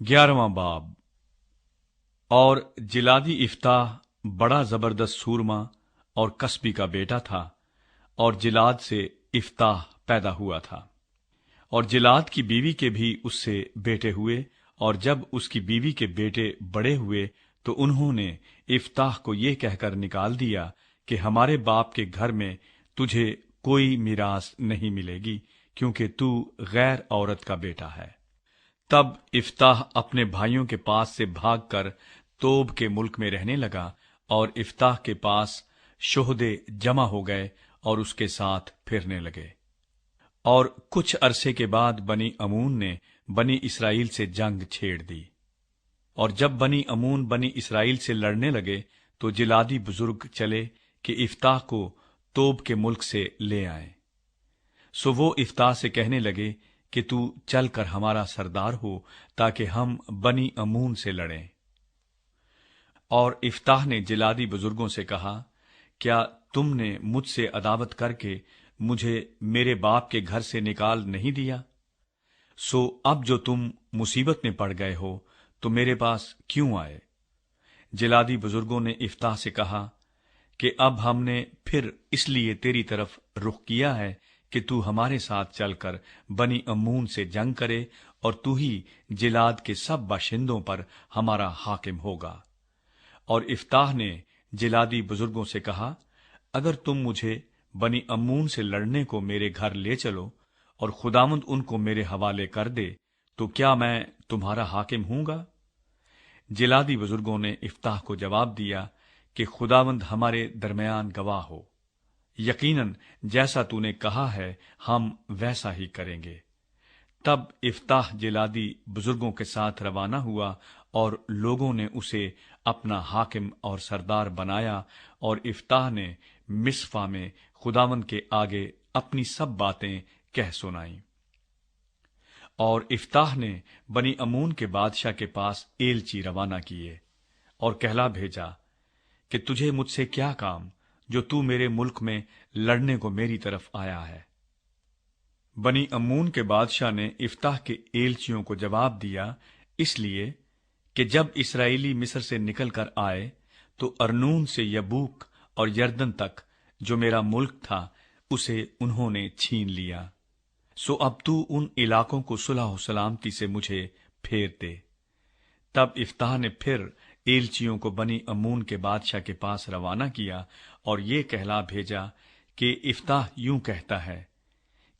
11वां बाब। और जिलादी इफ्ताह बड़ा जबरदस्त सूरमा और कसबी का बेटा था, और जिलाद से इफ्ताह पैदा हुआ था। और जिलाद की बीवी के भी उससे बेटे हुए, और जब उसकी बीवी के बेटे बड़े हुए तो उन्होंने इफ्ताह को ये कहकर निकाल दिया कि हमारे बाप के घर में तुझे कोई मीरास नहीं मिलेगी, क्योंकि तू गैर औरत का बेटा है। तब इफ्ताह अपने भाइयों के पास से भागकर तोब के मुल्क में रहने लगा, और इफ्ताह के पास शोहदे जमा हो गए और उसके साथ फिरने लगे। और कुछ अरसे के बाद बनी अमून ने बनी इसराइल से जंग छेड़ दी। और जब बनी अमून बनी इसराइल से लड़ने लगे तो जिलादी बुजुर्ग चले कि इफ्ताह को तोब के मुल्क से ले आए। सो वो इफ्ताह से कहने लगे कि तू चल कर हमारा सरदार हो, ताकि हम बनी अमून से लड़ें। और इफ्ताह ने जिलादी बुजुर्गों से कहा, क्या तुमने मुझसे अदावत करके मुझे मेरे बाप के घर से निकाल नहीं दिया? सो अब जो तुम मुसीबत में पड़ गए हो तो मेरे पास क्यों आए? जिलादी बुजुर्गों ने इफ्ताह से कहा कि अब हमने फिर इसलिए तेरी तरफ रुख किया है कि तू हमारे साथ चलकर बनी अम्मून से जंग करे, और तू ही जिलाद के सब बाशिंदों पर हमारा हाकिम होगा। और इफ्ताह ने जिलादी बुजुर्गों से कहा, अगर तुम मुझे बनी अम्मून से लड़ने को मेरे घर ले चलो और खुदावंद उनको मेरे हवाले कर दे, तो क्या मैं तुम्हारा हाकिम हूंगा? जिलादी बुजुर्गों ने इफ्ताह को जवाब दिया कि खुदावंद हमारे दरमियान गवाह हो, यकीनन जैसा तूने कहा है हम वैसा ही करेंगे। तब इफ्ताह जिलादी बुजुर्गों के साथ रवाना हुआ, और लोगों ने उसे अपना हाकिम और सरदार बनाया। और इफ्ताह ने मिस्फा में खुदावंद के आगे अपनी सब बातें कह सुनाई। और इफ्ताह ने बनी अमून के बादशाह के पास एलची रवाना किए और कहला भेजा कि तुझे मुझसे क्या काम, जो तू मेरे मुल्क में लड़ने को मेरी तरफ आया है? बनी अम्मून के बादशाह ने इफ्ताह के एलचियों को जवाब दिया, इसलिए कि जब इसराइली मिस्र से निकल कर आए तो अरनून से यबूक और यरदन तक जो मेरा मुल्क था उसे उन्होंने छीन लिया। सो अब तू उन इलाकों को सुलह सलामती से मुझे फेर दे। तब इफ्ताह ने फिर एलचियों को बनी अम्मून के बादशाह के पास रवाना किया और ये कहला भेजा कि इफ्ताह यूं कहता है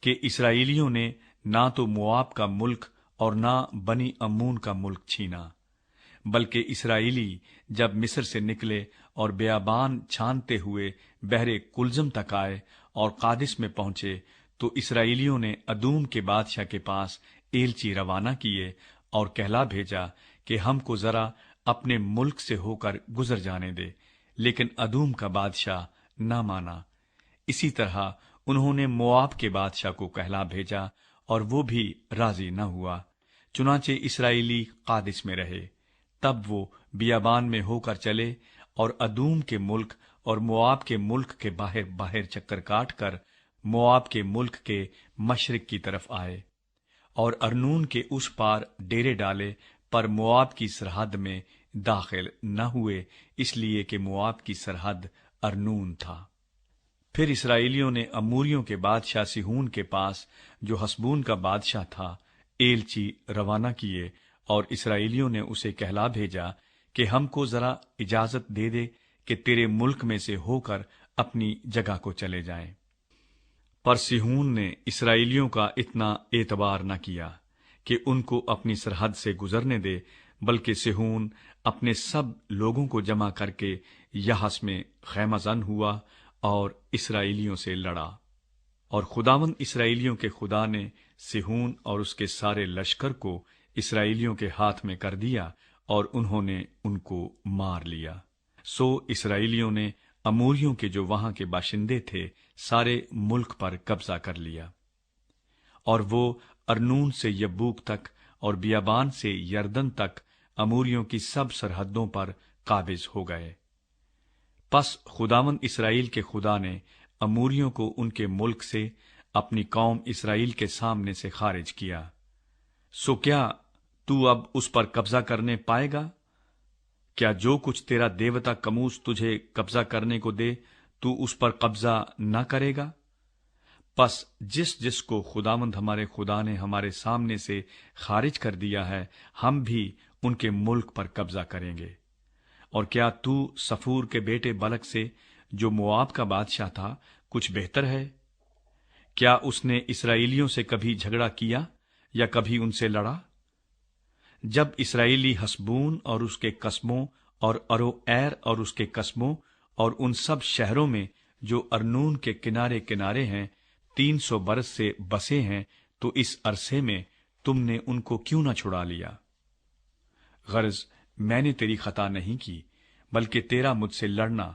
कि इसराइलियों ने ना तो मोआब का मुल्क और ना बनी अम्मून का मुल्क छीना, बल्कि इसराइली जब मिस्र से निकले और बियाबान छानते हुए बहरे कुलजम तक आए और कादिस में पहुंचे, तो इसराइलियों ने अदूम के बादशाह के पास एलची रवाना किए और कहला भेजा कि हमको जरा अपने मुल्क से होकर गुजर जाने दे, लेकिन अदूम का बादशाह न माना। इसी तरह उन्होंने मोआब के बादशाह को कहला भेजा और वो भी राजी न हुआ। चुनाचे इसराइली कादिस में रहे। तब वो बियाबान में होकर चले और अदूम के मुल्क और मोआब के मुल्क के बाहर बाहर चक्कर काट कर मोआब के मुल्क के मशरिक की तरफ आए और अरनून के उस पार डेरे डाले, पर मोआब की सरहद में दाखिल न हुए, इसलिए कि मोआब की सरहद अरनून था। फिर इसराइलियों ने अमूरियों के बादशाह सिहून के पास, जो हसबून का बादशाह था, एलची रवाना किए और इसराइलियों ने उसे कहला भेजा कि हमको जरा इजाजत दे दे कि तेरे मुल्क में से होकर अपनी जगह को चले जाएं। पर सिहून ने इसराइलियों का इतना एतबार न किया कि उनको अपनी सरहद से गुजरने दे, बल्कि सिहून अपने सब लोगों को जमा करके यहस में खैमाजन हुआ और इसराइलियों से लड़ा। और खुदावंद इसराइलियों के खुदा ने सिहून और उसके सारे लश्कर को इसराइलियों के हाथ में कर दिया और उन्होंने उनको मार लिया। सो इसराइलियों ने अमूरियों के जो वहां के बाशिंदे थे सारे मुल्क पर कब्जा कर लिया, और वो अरनून से यब्बूक तक और बियाबान से यरदन तक अमूरियों की सब सरहदों पर काबिज हो गए। पस खुदावंद इसराइल के खुदा ने अमूरियों को उनके मुल्क से अपनी कौम इसराइल के सामने से खारिज किया। सो क्या تو اب اس پر قبضہ کرنے پائے گا؟ کیا جو کچھ تیرا دیوتا کموس تجھے قبضہ کرنے کو دے تو اس پر قبضہ نہ کرے گا؟ پس جس جس کو خداوند ہمارے خدا نے ہمارے سامنے سے خارج کر دیا ہے، ہم بھی ان کے ملک پر قبضہ کریں گے۔ اور کیا تو صفور کے بیٹے بلک سے، جو مواب کا بادشاہ تھا، کچھ بہتر ہے؟ کیا اس نے اسرائیلیوں سے کبھی جھگڑا کیا یا کبھی ان سے لڑا؟ جب اسرائیلی حسبون اور اس کے قصبوں اور اروئیر اور اس کے قصبوں اور ان سب شہروں میں جو ارنون کے کنارے کنارے ہیں 300 برس سے بسے ہیں، تو اس عرصے میں تم نے ان کو کیوں نہ چھڑا لیا؟ غرض میں نے تیری خطا نہیں کی، بلکہ تیرا مجھ سے لڑنا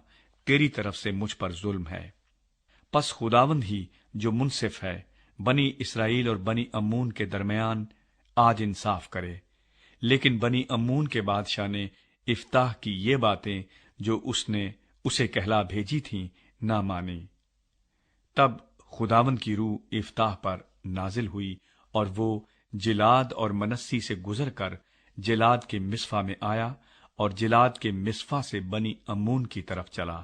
تیری طرف سے مجھ پر ظلم ہے۔ پس خداوند ہی جو منصف ہے، بنی اسرائیل اور بنی امون کے درمیان آج انصاف کرے۔ لیکن بنی امون کے بادشاہ نے افتاح کی یہ باتیں جو اس نے اسے کہلا بھیجی تھیں نہ مانی۔ تب خداوند کی روح افتاح پر نازل ہوئی، اور وہ جلاد اور منسی سے گزر کر جلاد کے مصفا میں آیا، اور جلاد کے مصفا سے بنی امون کی طرف چلا۔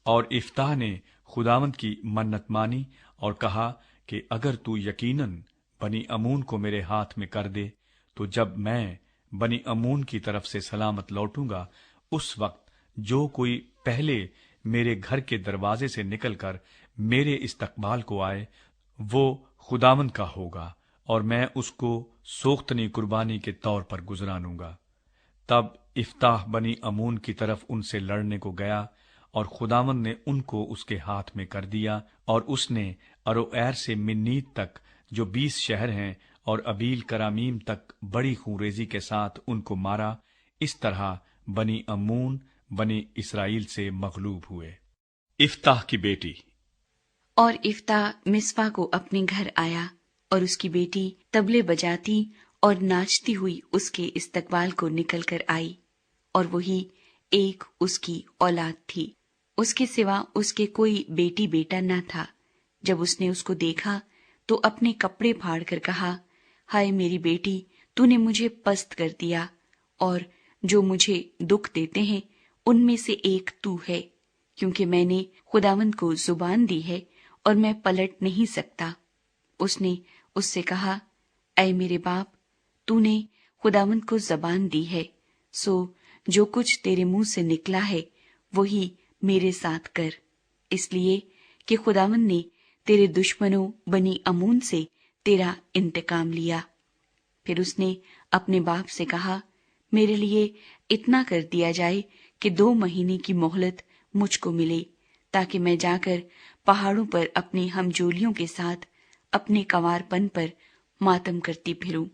اور افتاح نے خداوند کی منت مانی اور کہا کہ اگر تو یقیناً بنی امون کو میرے ہاتھ میں کر دے، تو جب میں بنی امون کی طرف سے سلامت لوٹوں گا، اس وقت جو کوئی پہلے میرے گھر کے دروازے سے نکل کر میرے استقبال کو آئے، وہ خداوند کا ہوگا، اور میں اس کو سوختنی قربانی کے طور پر گزرانوں گا۔ تب افتاح بنی امون کی طرف ان سے لڑنے کو گیا، اور خداوند نے ان کو اس کے ہاتھ میں کر دیا، اور اس نے اروئیر سے منیت تک جو 20 شہر ہیں اور ابیل کرامیم تک بڑی خونریزی کے ساتھ ان کو مارا۔ اس طرح بنی امون بنی اسرائیل سے مغلوب ہوئے۔ افتاح کی بیٹی۔ اور افتاح مصفا کو اپنے گھر آیا، اور اس کی بیٹی طبلے بجاتی اور ناچتی ہوئی اس کے استقبال کو نکل کر آئی، اور وہی ایک اس کی اولاد تھی، اس کے سوا اس کے کوئی بیٹی بیٹا نہ تھا۔ جب اس نے اس کو دیکھا تو اپنے کپڑے پھاڑ کر کہا، ہائے میری بیٹی، تو نے مجھے پست کر دیا، اور جو مجھے دکھ دیتے ہیں ان میں سے ایک تو ہے، کیونکہ میں نے خداوند کو زبان دی ہے اور میں پلٹ نہیں سکتا۔ اس نے اس سے کہا، اے میرے باپ، تو نے خداوند کو زبان دی ہے، سو جو کچھ تیرے منہ سے نکلا ہے وہی میرے ساتھ کر، اس لیے کہ خداوند نے تیرے دشمنوں بنی امون سے تیرا انتقام لیا۔ پھر اس نے اپنے باپ سے کہا، میرے لیے اتنا کر دیا جائے کہ 2 مہینے کی مہلت مجھ کو ملے، تاکہ میں جا کر پہاڑوں پر اپنے ہمجولیوں کے ساتھ اپنے کنوارپن پر ماتم کرتی پھروں۔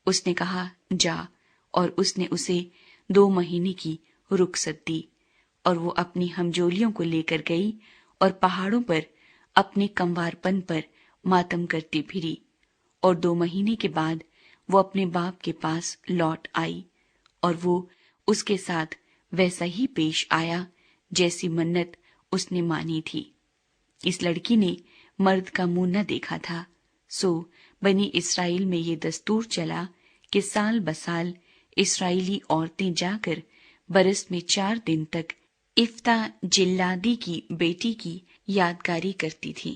اس نے کہا، جا، اور اس نے اسے 2 مہینے کی رخصت دی، اور وہ اپنی ہمجولیوں کو لے کر گئی اور پہاڑوں پر اپنے کنوارپن پر ماتم کرتی پھری، اور 2 مہینے کے بعد وہ اپنے باپ کے پاس لوٹ آئی، اور وہ اس کے ساتھ ویسا ہی پیش آیا جیسی منت اس نے مانی تھی۔ اس لڑکی نے مرد کا منہ نہ دیکھا تھا، سو بنی اسرائیل میں یہ دستور چلا کہ سال بسال اسرائیلی عورتیں جا کر برس میں 4 دن تک افتاح جلادی کی بیٹی کی یادگاری کرتی تھیں۔